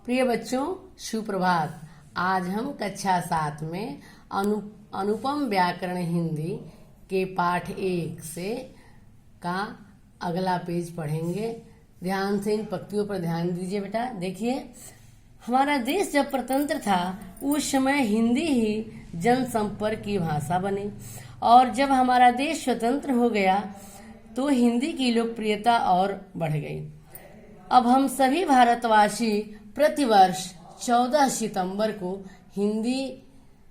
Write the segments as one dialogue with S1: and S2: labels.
S1: प्रिय बच्चों, सुप्रभात। आज हम कक्षा 7 में अनुपम व्याकरण हिंदी के पाठ 1 से का अगला पेज पढ़ेंगे। ध्यान से इन पंक्तियों पर ध्यान दीजिए बेटा। देखिए, हमारा देश जब स्वतंत्र था उस समय हिंदी ही जनसंपर्क की भाषा बनी और जब हमारा देश स्वतंत्र हो गया तो हिंदी की लोकप्रियता और बढ़ गई। अब हम सभी भारतवासी प्रतिवर्ष 14 सितंबर को हिंदी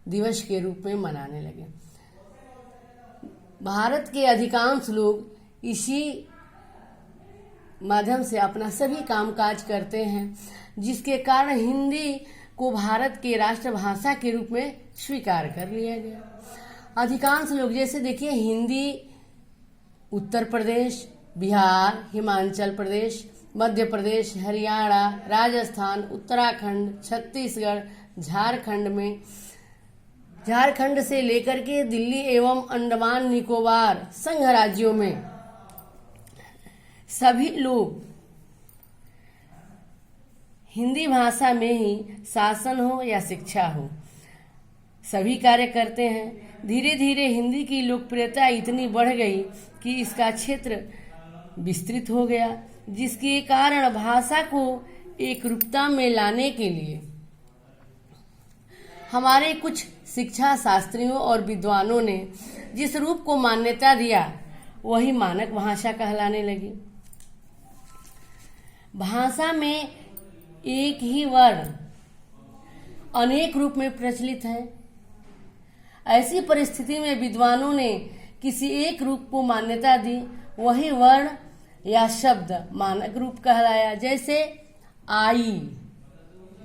S1: दिवस के रूप में मनाने लगे। भारत के अधिकांश लोग इसी माध्यम से अपना सभी कामकाज करते हैं, जिसके कारण हिंदी को भारत के राष्ट्रभाषा के रूप में स्वीकार कर लिया गया। अधिकांश लोग, जैसे देखिए, हिंदी उत्तर प्रदेश, बिहार, हिमाचल प्रदेश, मध्य प्रदेश, हरियाणा, राजस्थान, उत्तराखंड, छत्तीसगढ़, झारखंड से लेकर के दिल्ली एवं अंडमान निकोबार संघ राज्यों में सभी लोग हिंदी भाषा में ही शासन हो या शिक्षा हो सभी कार्य करते हैं। धीरे धीरे हिंदी की लोकप्रियता इतनी बढ़ गई कि इसका क्षेत्र विस्तृत हो गया, जिसके कारण भाषा को एक रूपता में लाने के लिए हमारे कुछ शिक्षा शास्त्रियों और विद्वानों ने जिस रूप को मान्यता दिया वही मानक भाषा कहलाने लगी। भाषा में एक ही वर्ण अनेक रूप में प्रचलित है। ऐसी परिस्थिति में विद्वानों ने किसी एक रूप को मान्यता दी, वही वर्ण या शब्द मानक रूप कहलाया। जैसे आई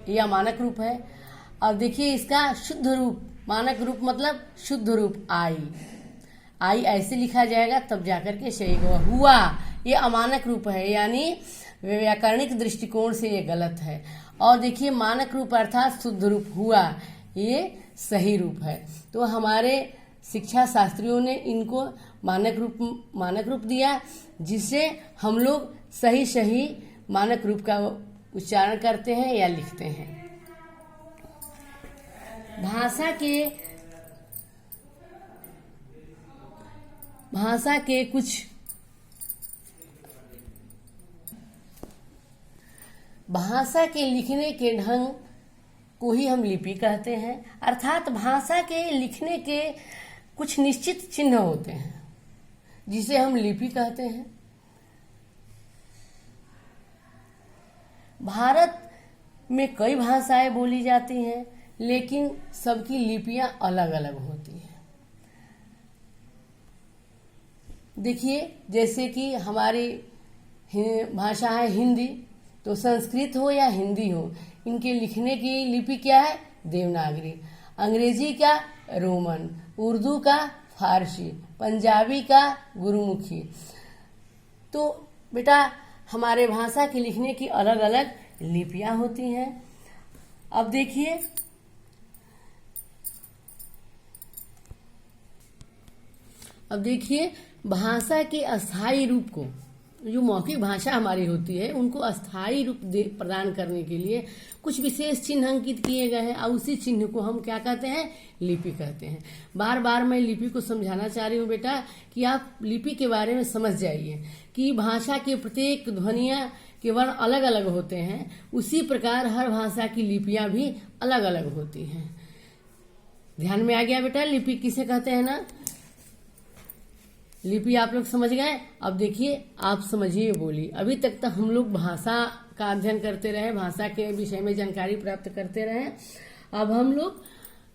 S1: यह मानक रूप है। अब देखिए इसका शुद्ध रूप, मानक रूप मतलब शुद्ध रूप आई ऐसे लिखा जाएगा तब जाकर के सही होगा। हुआ ये अमानक रूप है, यानी व्याकरणिक दृष्टिकोण से ये गलत है। और देखिए मानक रूप अर्थात शुद्ध रूप हुआ ये सही रूप है। तो हमारे शिक्षा शास्त्रियों ने इनको मानक रूप दिया, जिससे हम लोग सही मानक रूप का उच्चारण करते हैं या लिखते हैं। भाषा के लिखने के ढंग को ही हम लिपि कहते हैं। अर्थात भाषा के लिखने के कुछ निश्चित चिन्ह होते हैं जिसे हम लिपि कहते हैं। भारत में कई भाषाएं बोली जाती हैं, लेकिन सबकी लिपियां अलग अलग होती हैं। देखिए, जैसे कि हमारी भाषा है हिंदी, तो संस्कृत हो या हिंदी हो, इनके लिखने की लिपि क्या है? देवनागरी। अंग्रेजी का रोमन, उर्दू का फारसी, पंजाबी का गुरुमुखी। तो बेटा हमारे भाषा के लिखने की अलग अलग लिपियां होती हैं। अब देखिए भाषा के अस्थायी रूप को, जो मौखिक भाषा हमारी होती है, उनको अस्थायी रूप प्रदान करने के लिए कुछ विशेष चिन्ह अंकित किए गए हैं और उसी चिन्ह को हम क्या कहते हैं? लिपि कहते हैं। बार बार मैं लिपि को समझाना चाह रही हूँ बेटा कि आप लिपि के बारे में समझ जाइए कि भाषा के प्रत्येक ध्वनियां के वर्ण अलग अलग होते हैं। उसी प्रकार हर भाषा की लिपियां भी अलग अलग होती हैं। ध्यान में आ गया बेटा लिपि किसे कहते हैं ना? लिपि आप लोग समझ गए। अब देखिए आप समझिए बोली। अभी तक तो हम लोग भाषा का अध्ययन करते रहे, भाषा के विषय में जानकारी प्राप्त करते रहे। अब हम लोग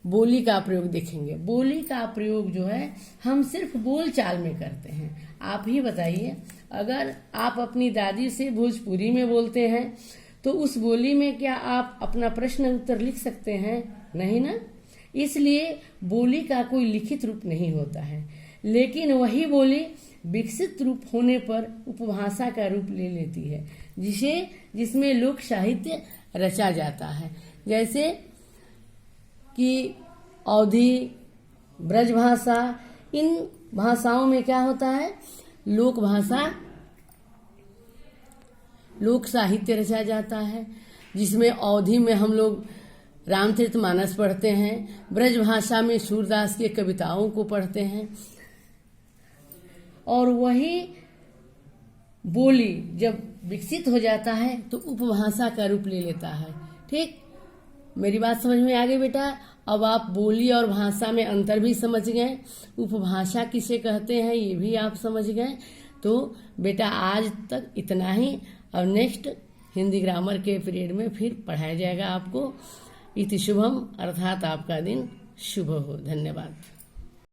S1: बोली का प्रयोग देखेंगे। बोली का प्रयोग जो है हम सिर्फ बोलचाल में करते हैं। आप ही बताइए, अगर आप अपनी दादी से भोजपुरी में बोलते हैं तो उस बोली में क्या आप अपना प्रश्न उत्तर लिख सकते हैं? नहीं ना। इसलिए बोली का कोई लिखित रूप नहीं होता है, लेकिन वही बोली विकसित रूप होने पर उपभाषा का रूप ले लेती है, जिसमें लोक साहित्य रचा जाता है। जैसे कि अवधी, ब्रजभाषा, इन भाषाओं में क्या होता है? लोक साहित्य रचा जाता है। जिसमें अवधि में हम लोग रामचरितमानस पढ़ते हैं, ब्रज भाषा में सूरदास की कविताओं को पढ़ते हैं, और वही बोली जब विकसित हो जाता है तो उपभाषा का रूप ले लेता है। ठीक, मेरी बात समझ में आ गई बेटा? अब आप बोली और भाषा में अंतर भी समझ गए, उपभाषा किसे कहते हैं ये भी आप समझ गए। तो बेटा आज तक इतना ही, और नेक्स्ट हिंदी ग्रामर के पीरियड में फिर पढ़ाया जाएगा आपको। इति शुभम, अर्थात आपका दिन शुभ हो। धन्यवाद।